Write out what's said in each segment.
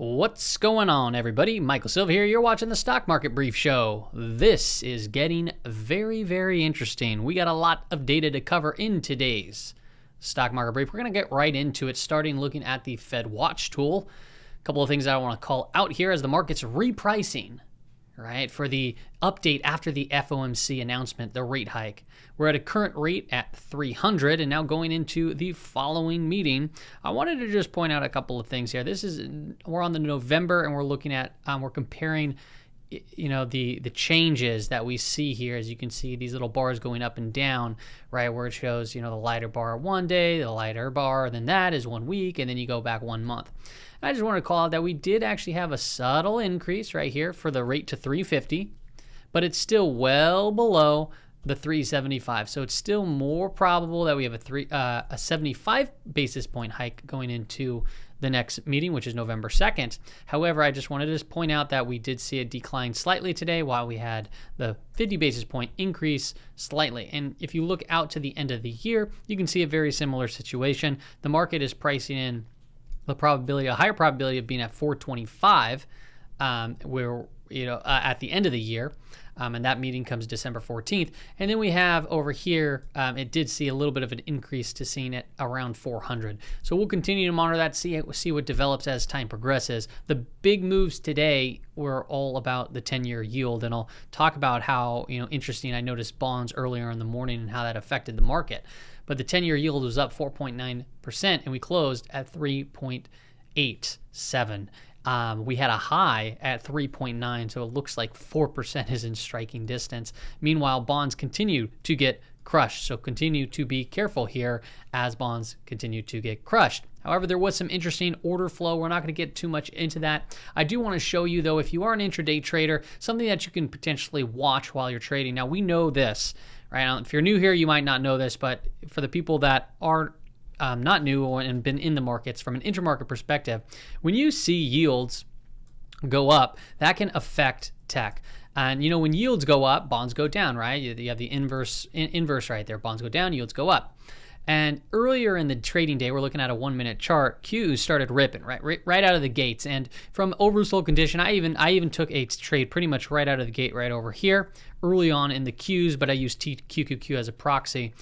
What's going on, everybody? Michael Silva here. You're watching the Stock Market Brief Show. This is getting very, very interesting. We got a lot of data to cover in today's Stock Market Brief. We're going to get right into it, starting looking at the Fed Watch tool. A couple of things that I want to call out here as the market's repricing, right, for the update after the FOMC announcement, the rate hike. We're at a current rate at 300, and now going into the following meeting, I wanted to just point out a couple of things here. We're on the November, and we're looking at, we're comparing, the changes that we see here. As you can see, these little bars going up and down, right, where it shows, the lighter bar one day, the lighter bar than that is 1 week, and then you go back 1 month. I just want to call out that we did actually have a subtle increase right here for the rate to 350, but it's still well below the 375. So it's still more probable that we have a 75 basis point hike going into the next meeting, which is November 2nd. However, I just wanted to point out that we did see a decline slightly today while we had the 50 basis point increase slightly. And if you look out to the end of the year, you can see a very similar situation. The market is pricing in a higher probability of being at 425, at the end of the year, and that meeting comes December 14th. And then we have over here, it did see a little bit of an increase to seeing it around 400. So we'll continue to monitor that, see what develops as time progresses. The big moves today were all about the 10-year yield, and I'll talk about how interesting I noticed bonds earlier in the morning and how that affected the market. But the 10-year yield was up 4.9%, and we closed at 3.87. We had a high at 3.9, so it looks like 4% is in striking distance. Meanwhile, bonds continue to get crushed, so continue to be careful here as bonds continue to get crushed. However, there was some interesting order flow. We're not going to get too much into that. I do want to show you, though, if you are an intraday trader, something that you can potentially watch while you're trading. Now, we know this, right? If you're new here, you might not know this, but for the people that are not new and been in the markets from an intermarket perspective, when you see yields go up, that can affect tech. And when yields go up, bonds go down, right? You have the inverse right there. Bonds go down, yields go up. And earlier in the trading day, we're looking at a 1-minute chart. Qs started ripping right out of the gates. And from oversold condition, I even took a trade pretty much right out of the gate right over here early on in the Qs, but I used TQQQ as a proxy.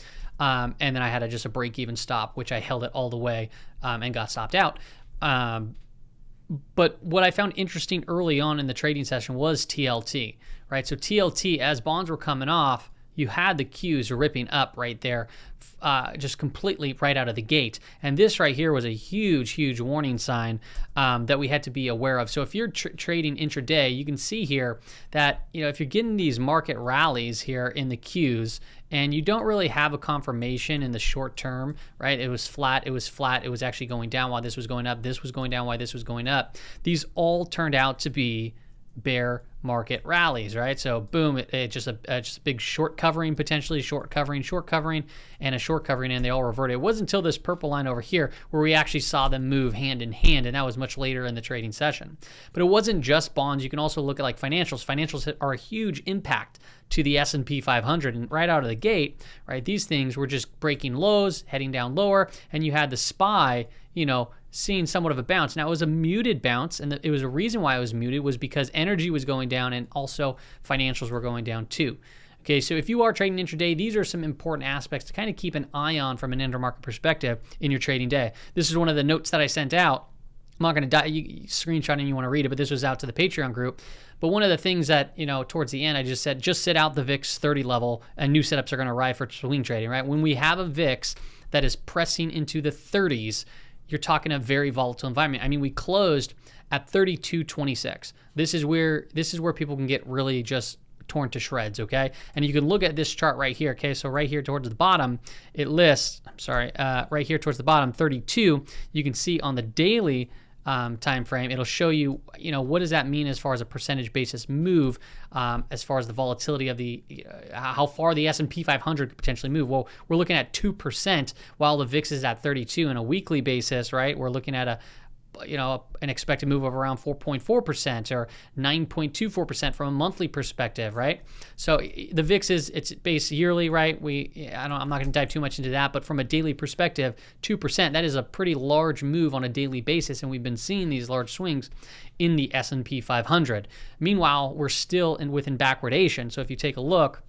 And then I had just a break-even stop, which I held it all the way and got stopped out. But what I found interesting early on in the trading session was TLT, right? So TLT, as bonds were coming off, you had the Qs ripping up right there, just completely right out of the gate. And this right here was a huge, huge warning sign that we had to be aware of. So if you're trading intraday, you can see here that, if you're getting these market rallies here in the Qs and you don't really have a confirmation in the short term, right? It was flat, it was actually going down while this was going up, this was going down while this was going up. These all turned out to be bear market rallies, right? So boom, it just a big short covering, potentially short covering, and a short covering, and they all reverted. It wasn't until this purple line over here where we actually saw them move hand in hand, and that was much later in the trading session. But it wasn't just bonds. You can also look at like financials. Financials are a huge impact to the S&P 500, and right out of the gate, right, these things were just breaking lows, heading down lower, and you had the SPY, seeing somewhat of a bounce. Now, it was a muted bounce, and it was a reason why it was muted was because energy was going down and also financials were going down too. Okay, so if you are trading intraday, these are some important aspects to kind of keep an eye on from an intermarket perspective in your trading day. This is one of the notes that I sent out. I'm not going to screenshot and you want to read it, but this was out to the Patreon group. But one of the things that, towards the end, I just said, just sit out the VIX 30 level and new setups are going to arrive for swing trading, right? When we have a VIX that is pressing into the 30s, you're talking a very volatile environment. I mean, we closed at 32.26. This is where people can get really just torn to shreds, okay? And you can look at this chart right here, okay? So right here towards the bottom, it lists, right here towards the bottom, 32. You can see on the daily time frame, it'll show you, what does that mean as far as a percentage basis move, as far as the volatility of the, how far the S&P 500 could potentially move. Well, we're looking at 2% while the VIX is at 32 on a weekly basis, right? We're looking at an expected move of around 4.4% or 9.24% from a monthly perspective, right? So the VIX it's based yearly, right? I'm not going to dive too much into that, but from a daily perspective, 2%, that is a pretty large move on a daily basis, and we've been seeing these large swings in the S&P 500. Meanwhile, we're still within backwardation. So if you take a look,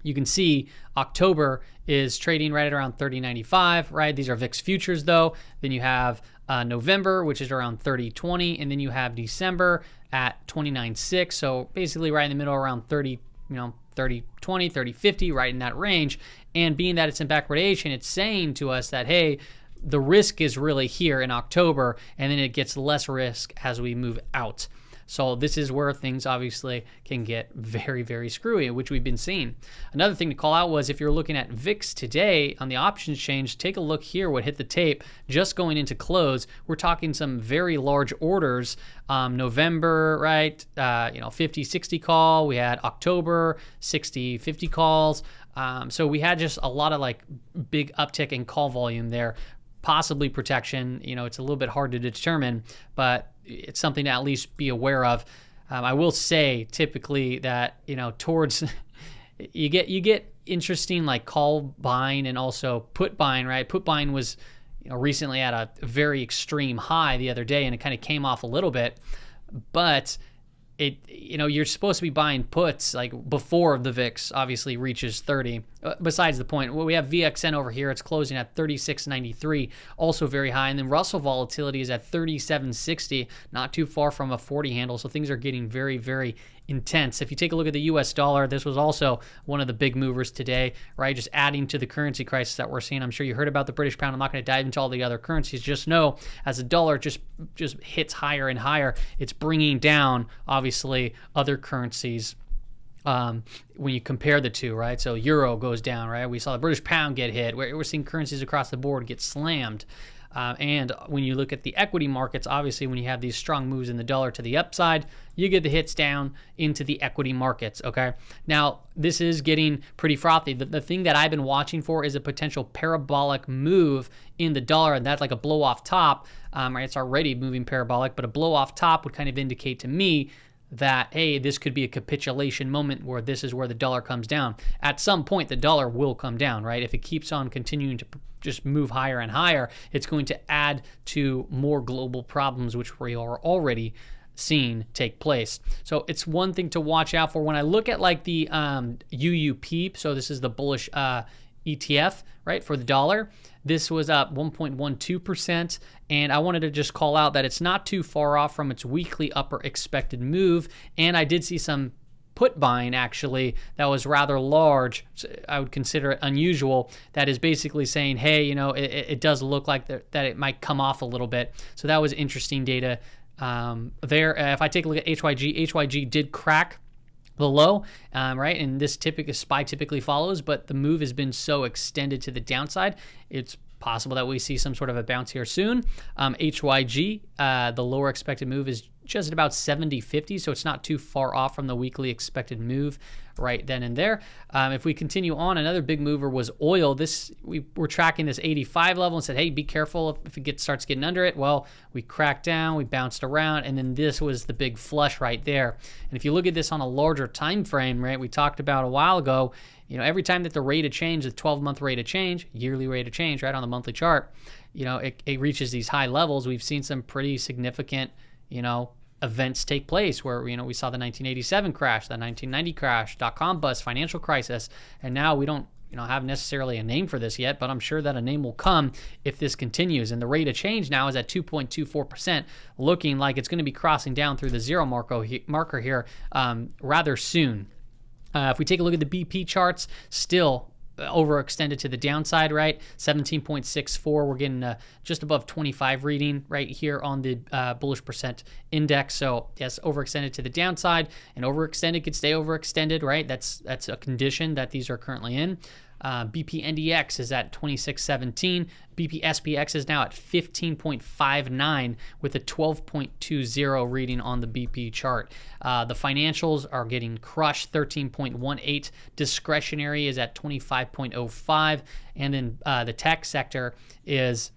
you can see October is trading right at around 30.95, right? These are VIX futures though. Then you have November, which is around 30.20, and then you have December at 29.6. So basically right in the middle, around 30, 30.20, 30.50, right in that range. And being that it's in backwardation, it's saying to us that, hey, the risk is really here in October, and then it gets less risk as we move out. So this is where things obviously can get very, very screwy, which we've been seeing. Another thing to call out was if you're looking at VIX today on the options change, take a look here what hit the tape just going into close. We're talking some very large orders. November, right? 50, 60 call. We had October, 60, 50 calls. So we had just a lot of like big uptick in call volume there. Possibly protection, it's a little bit hard to determine, but it's something to at least be aware of. I will say typically that, towards you get interesting like call buying and also put buying, right? Put buying was, recently at a very extreme high the other day, and it kind of came off a little bit, but you're supposed to be buying puts like before the VIX obviously reaches 30. Besides the point, we have VXN over here. It's closing at 36.93, also very high. And then Russell volatility is at 37.60, not too far from a 40 handle. So things are getting very, very intense. If you take a look at the US dollar, this was also one of the big movers today, right? Just adding to the currency crisis that we're seeing. I'm sure you heard about the British pound. I'm not going to dive into all the other currencies. Just know as the dollar just hits higher and higher, it's bringing down, obviously, other currencies. When you compare the two, right? So euro goes down, right? We saw the British pound get hit. We're seeing currencies across the board get slammed. And when you look at the equity markets, obviously when you have these strong moves in the dollar to the upside, you get the hits down into the equity markets, okay? Now, this is getting pretty frothy. The thing that I've been watching for is a potential parabolic move in the dollar, and that's like a blow-off top, right? It's already moving parabolic, but a blow-off top would kind of indicate to me that, hey, this could be a capitulation moment where this is where the dollar comes down. At some point, the dollar will come down, right? If it keeps on continuing to just move higher and higher, it's going to add to more global problems, which we are already seeing take place. So it's one thing to watch out for. When I look at like the UUP, so this is the bullish ETF, right, for the dollar, this was up 1.12%, and I wanted to just call out that it's not too far off from its weekly upper expected move, and I did see some put buying actually that was rather large. So I would consider it unusual. That is basically saying, hey, it does look like that it might come off a little bit. So that was interesting data there. If I take a look at HYG did crack the low, right? And this SPY typically follows, but the move has been so extended to the downside, it's possible that we see some sort of a bounce here soon. HYG, the lower expected move is just at about 70.50, so it's not too far off from the weekly expected move right then and there. If we continue on, another big mover was oil. We were tracking this 85 level and said, hey, be careful if it starts getting under it. Well, we cracked down, we bounced around, and then this was the big flush right there. And if you look at this on a larger time frame, right, we talked about a while ago, every time that the rate of change, the 12-month rate of change, yearly rate of change, right, on the monthly chart, it reaches these high levels. We've seen some pretty significant, events take place where, we saw the 1987 crash, the 1990 crash, dot-com bust, financial crisis, and now we don't, have necessarily a name for this yet, but I'm sure that a name will come if this continues. And the rate of change now is at 2.24%, looking like it's going to be crossing down through the zero marker here rather soon. If we take a look at the BP charts, still overextended to the downside, right? 17.64. We're getting just above 25 reading right here on the bullish percent index. So yes, overextended to the downside, and overextended could stay overextended, right? That's a condition that these are currently in. BP NDX is at 2617. BP SPX is now at 15.59 with a 12.20 reading on the BP chart. The financials are getting crushed, 13.18. Discretionary is at 25.05. And then the tech sector is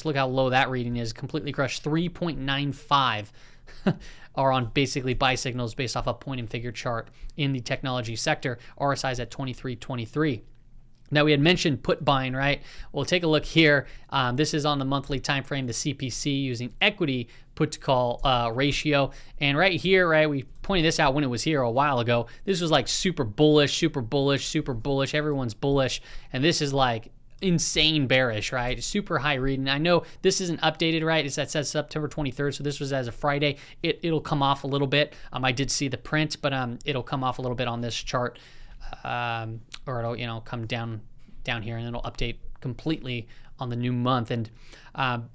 look how low that reading is. Completely crushed. 3.95 are on basically buy signals based off a point and figure chart in the technology sector. RSI is at 23.23. Now, we had mentioned put buying, right? Well, take a look here. This is on the monthly time frame, the CPC, using equity put to call ratio. And right here, right, we pointed this out when it was here a while ago. This was like super bullish, super bullish, super bullish. Everyone's bullish. And this is like insane bearish, right? Super high reading. I know this isn't updated, right? That says September 23rd, so this was as of Friday. It'll come off a little bit. I did see the print, but it'll come off a little bit on this chart. Or it'll come down here, and it'll update completely on the new month. And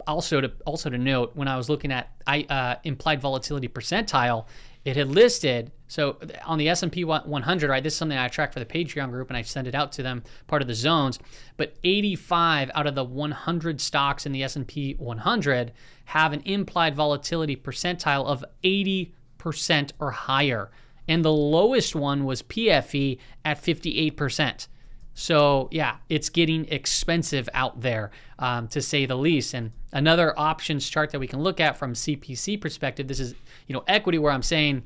also to note, when I was looking at implied volatility percentile, it had listed, so on the S&P 100, right, this is something I track for the Patreon group, and I send it out to them, part of the zones, but 85 out of the 100 stocks in the S&P 100 have an implied volatility percentile of 80% or higher. And the lowest one was PFE at 58%. So yeah, it's getting expensive out there, to say the least. And another options chart that we can look at from CPC perspective, this is equity, where I'm saying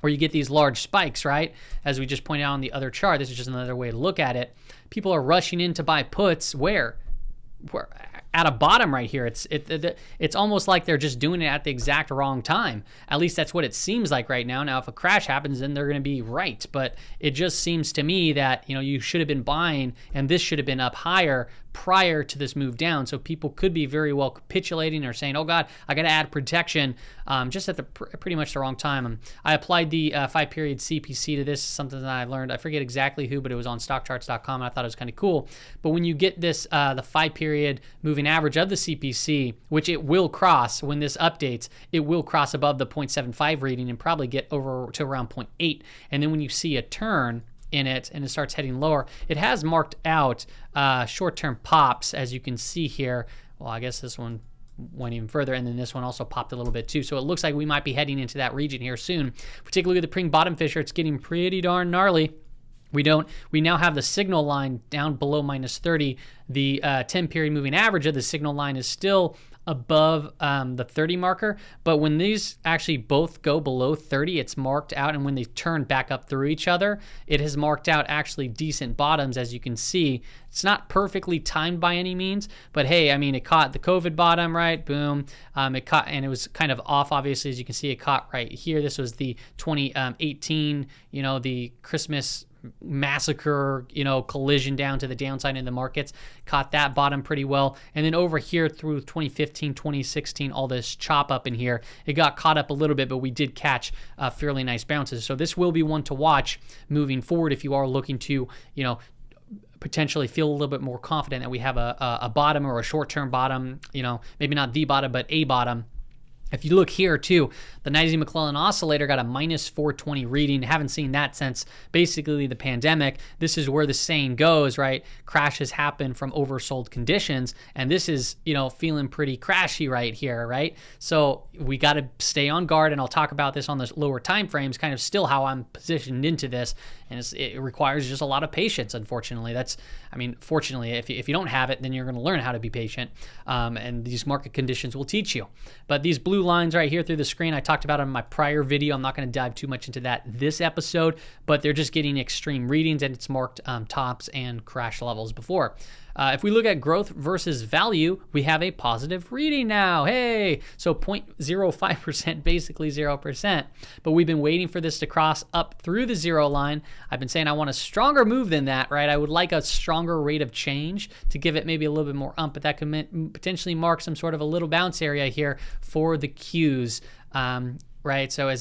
where you get these large spikes, right? As we just pointed out on the other chart, this is just another way to look at it. People are rushing in to buy puts where at a bottom right here. It's almost like they're just doing it at the exact wrong time. At least that's what it seems like right now. Now, if a crash happens, then they're going to be right. But it just seems to me that you should have been buying, and this should have been up higher prior to this move down. So people could be very well capitulating or saying, "Oh God, I got to add protection," just at the pretty much the wrong time. I applied the 5-period CPC to this. Something that I learned. I forget exactly who, but it was on stockcharts.com. And I thought it was kind of cool. But when you get this, the 5-period moving average of the CPC, which it will cross when this updates, it will cross above the 0.75 reading and probably get over to around 0.8. And then when you see a turn in it and it starts heading lower, it has marked out short-term pops, as you can see here. Well, I guess this one went even further, and then this one also popped a little bit too. So it looks like we might be heading into that region here soon. If we take a look at the Pring bottom fisher, it's getting pretty darn gnarly. We now have the signal line down below -30. The 10-period moving average of the signal line is still above the 30 marker, but when these actually both go below 30, it's marked out, and when they turn back up through each other, it has marked out actually decent bottoms, as you can see. It's not perfectly timed by any means, but hey, I mean, it caught the COVID bottom, right? Boom. It caught, and it was kind of off, obviously, as you can see, it caught right here. This was the 2018, the Christmas massacre, collision down to the downside in the markets, caught that bottom pretty well. And then over here through 2015, 2016, all this chop up in here, it got caught up a little bit, but we did catch fairly nice bounces. So this will be one to watch moving forward if you are looking to, potentially feel a little bit more confident that we have a bottom or a short-term bottom, maybe not the bottom, but a bottom. If you look here too, the 90 McClellan oscillator got a -420 reading. Haven't seen that since basically the pandemic. This is where the saying goes, right? Crashes happen from oversold conditions, and this is, feeling pretty crashy right here, right? So we got to stay on guard, and I'll talk about this on the lower time frames, kind of still how I'm positioned into this, and it requires just a lot of patience, unfortunately. Fortunately, if you don't have it, then you're going to learn how to be patient, and these market conditions will teach you. But these blue lines right here through the screen, I talked about in my prior video. I'm not going to dive too much into that this episode, but they're just getting extreme readings, and it's marked tops and crash levels before. If we look at growth versus value, we have a positive reading now. Hey, so 0.05%, basically 0%. But we've been waiting for this to cross up through the zero line. I've been saying I want a stronger move than that, right? I would like a stronger rate of change to give it maybe a little bit more but that could potentially mark some sort of a little bounce area here for the Qs. Right, so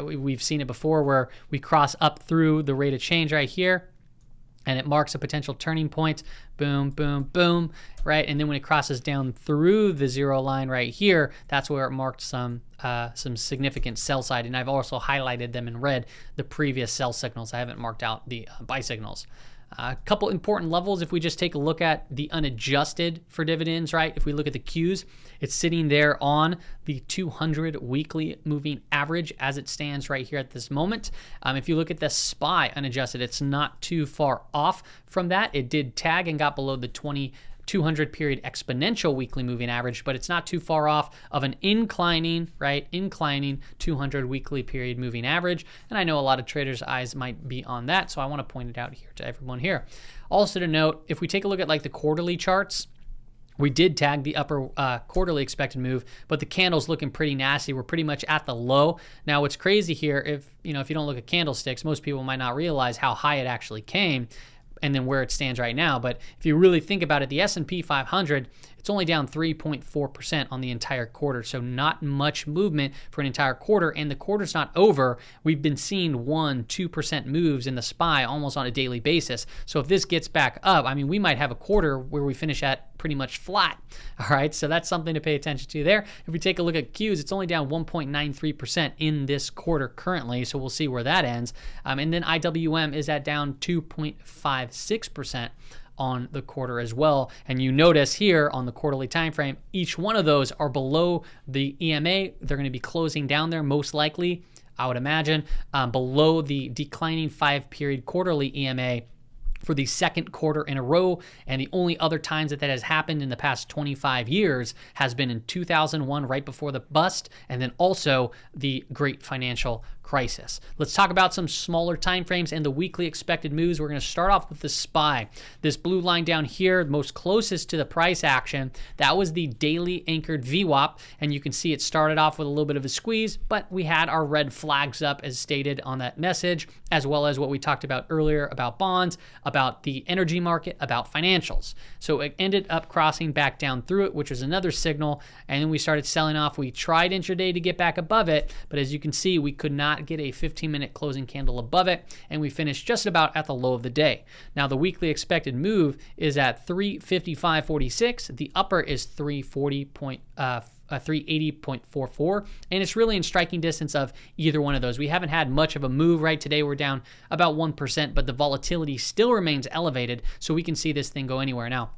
we've seen it before where we cross up through the rate of change right here, and it marks a potential turning point. Boom, boom, boom, right? And then when it crosses down through the zero line right here, that's where it marked some significant sell side. And I've also highlighted them in red, the previous sell signals. I haven't marked out the buy signals. A couple important levels, if we just take a look at the unadjusted for dividends, right? If we look at the Qs, it's sitting there on the 200 weekly moving average as it stands right here at this moment. If you look at the SPY unadjusted, it's not too far off from that. It did tag and got below the 20 200 period exponential weekly moving average, but it's not too far off of an inclining 200 weekly period moving average. And I know a lot of traders' eyes might be on that, so I want to point it out here to everyone here. Also to note, if we take a look at like the quarterly charts, we did tag the upper quarterly expected move, but the candle's looking pretty nasty. We're pretty much at the low. Now, what's crazy here, if you don't look at candlesticks, most people might not realize how high it actually came and then where it stands right now. But if you really think about it, the S&P 500, it's only down 3.4% on the entire quarter. So not much movement for an entire quarter, and the quarter's not over. We've been seeing 1-2% moves in the SPY almost on a daily basis. So if this gets back up, I mean, we might have a quarter where we finish at pretty much flat. All right, so that's something to pay attention to there. If we take a look at Qs, it's only down 1.93% in this quarter currently, so we'll see where that ends. And then IWM is at down 2.56% on the quarter as well. And you notice here on the quarterly time frame, each one of those are below the EMA. They're going to be closing down there most likely, I would imagine, below the declining 5-period quarterly EMA for the second quarter in a row. And the only other times that has happened in the past 25 years has been in 2001, right before the bust, and then also the great financial crisis. Let's talk about some smaller time frames and the weekly expected moves. We're going to start off with the SPY. This blue line down here, most closest to the price action, that was the daily anchored VWAP, and you can see it started off with a little bit of a squeeze, but we had our red flags up as stated on that message, as well as what we talked about earlier about bonds, about the energy market, about financials. So it ended up crossing back down through it, which was another signal, and then we started selling off. We tried intraday to get back above it, but as you can see, we could not get a 15-minute closing candle above it, and we finished just about at the low of the day. Now, the weekly expected move is at 355.46. The upper is 380.44, and it's really in striking distance of either one of those. We haven't had much of a move right today. We're down about 1%, but the volatility still remains elevated, so we can see this thing go anywhere. Now,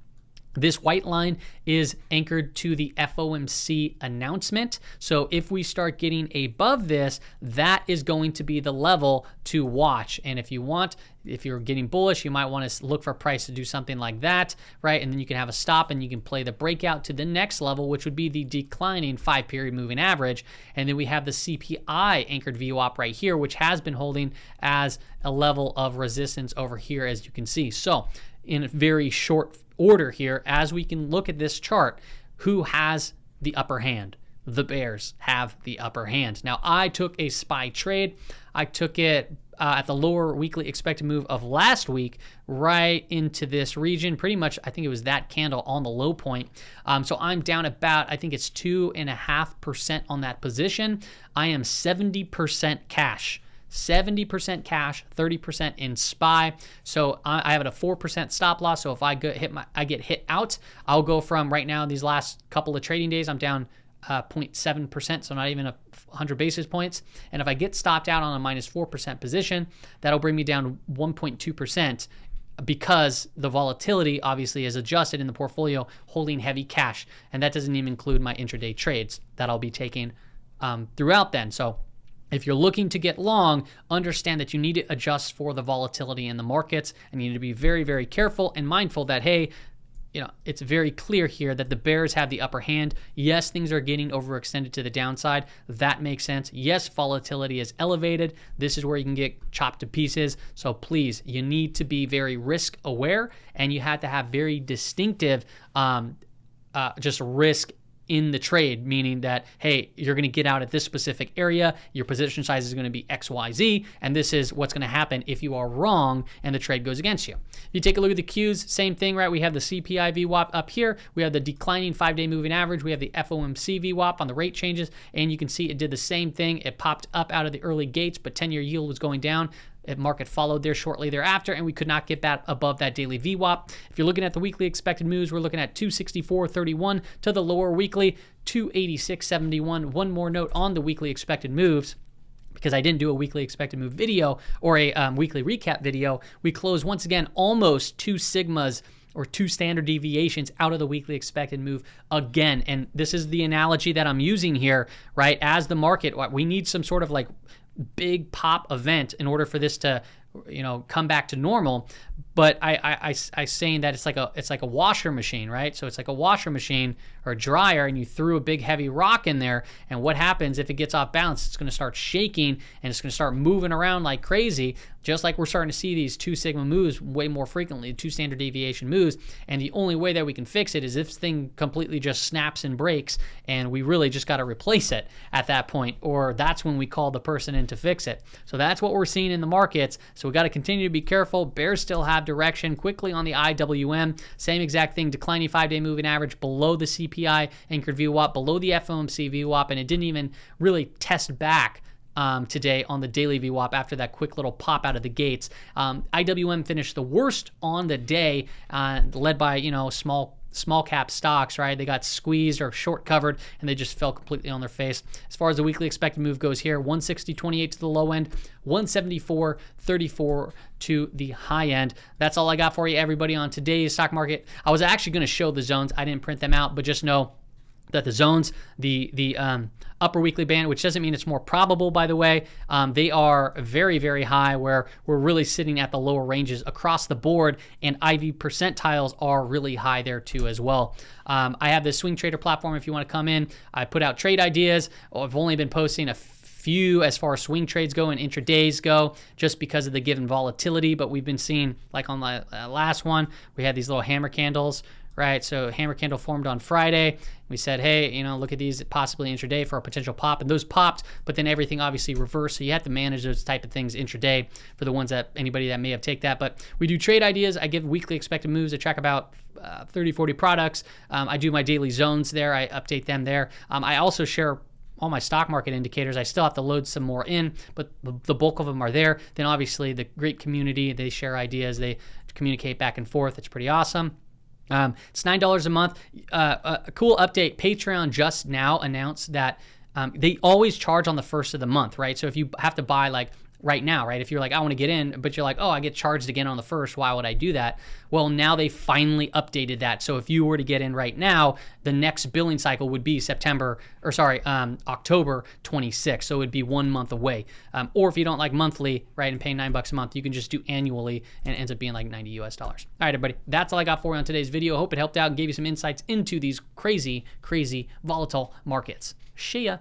this white line is anchored to the FOMC announcement. So if we start getting above this, that is going to be the level to watch. And if you're getting bullish, you might want to look for a price to do something like that, right? And then you can have a stop and you can play the breakout to the next level, which would be the declining 5-period moving average. And then we have the CPI anchored VWAP right here, which has been holding as a level of resistance over here, as you can see. So in a very short order here, as we can look at this chart, who has the upper hand? The bears have the upper hand. Now, I took a SPY trade. I took it at the lower weekly expected move of last week right into this region. Pretty much, I think it was that candle on the low point. So I'm down about, I think it's 2.5% on that position. I am 70% cash. 70% cash, 30% in SPY. So I have a 4% stop loss. So if I get hit out, I'll go from right now, these last couple of trading days, I'm down 0.7%, so not even 100 basis points. And if I get stopped out on a minus 4% position, that'll bring me down 1.2%, because the volatility obviously is adjusted in the portfolio holding heavy cash. And that doesn't even include my intraday trades that I'll be taking throughout then. So if you're looking to get long, understand that you need to adjust for the volatility in the markets, and you need to be very, very careful and mindful that, hey, it's very clear here that the bears have the upper hand. Yes, things are getting overextended to the downside. That makes sense. Yes, volatility is elevated. This is where you can get chopped to pieces. So please, you need to be very risk aware, and you have to have very distinctive just risk in the trade, meaning that, hey, you're going to get out at this specific area, your position size is going to be XYZ, and this is what's going to happen if you are wrong and the trade goes against you. If you take a look at the Qs, same thing, right? We have the CPI VWAP up here, we have the declining 5-day moving average, we have the FOMC VWAP on the rate changes, and you can see it did the same thing. It popped up out of the early gates, but 10-year yield was going down. Market followed there shortly thereafter, and we could not get that above that daily VWAP. If you're looking at the weekly expected moves, we're looking at 264.31 to the lower weekly, 286.71. One more note on the weekly expected moves, because I didn't do a weekly expected move video or a weekly recap video. We closed once again almost 2 sigmas or 2 standard deviations out of the weekly expected move again. And this is the analogy that I'm using here, right? As the market, we need some sort of like big pop event in order for this to come back to normal. But I saying that it's like a washer machine, right? So it's like a washer machine or a dryer, and you threw a big heavy rock in there, and what happens if it gets off balance? It's going to start shaking, and it's going to start moving around like crazy, just like we're starting to see these 2 sigma moves way more frequently, 2 standard deviation moves. And the only way that we can fix it is if this thing completely just snaps and breaks, and we really just got to replace it at that point, or that's when we call the person in to fix it. So that's what we're seeing in the markets. So we got to continue to be careful. Bears still have direction. Quickly on the IWM, same exact thing, declining 5-day moving average below the CPI anchored VWAP, below the FOMC VWAP, and it didn't even really test back today on the daily VWAP after that quick little pop out of the gates. IWM finished the worst on the day, led by small cap stocks, right? They got squeezed or short covered, and they just fell completely on their face. As far as the weekly expected move goes here, 160.28 to the low end, 174.34 to the high end. That's all I got for you, everybody, on today's stock market. I was actually going to show the zones. I didn't print them out, but just know that the zones, the upper weekly band, which doesn't mean it's more probable, by the way, they are very, very high, where we're really sitting at the lower ranges across the board, and IV percentiles are really high there too as well. I have this swing trader platform if you want to come in. I put out trade ideas. I've only been posting a few as far as swing trades go and intradays go, just because of the given volatility. But we've been seeing, like on the last one, we had these little hammer candles, right? So hammer candle formed on Friday. We said, hey, look at these possibly intraday for a potential pop, and those popped, but then everything obviously reversed. So you have to manage those type of things intraday for the ones that anybody that may have take that. But we do trade ideas. I give weekly expected moves. I track about 30, 40 products. I do my daily zones there. I update them there. I also share all my stock market indicators. I still have to load some more in, but the bulk of them are there. Then obviously the great community, they share ideas, they communicate back and forth. It's pretty awesome. It's $9 a month. A cool update. Patreon just now announced that they always charge on the first of the month, right? So if you have to buy like right now, right? If you're like, I want to get in, but you're like, oh, I get charged again on the first, why would I do that? Well, now they finally updated that. So if you were to get in right now, the next billing cycle would be October 26th. So it would be 1 month away. Or if you don't like monthly, right, and pay $9 a month, you can just do annually, and it ends up being like $90 US. All right, everybody, that's all I got for you on today's video. Hope it helped out and gave you some insights into these crazy, crazy volatile markets. See ya.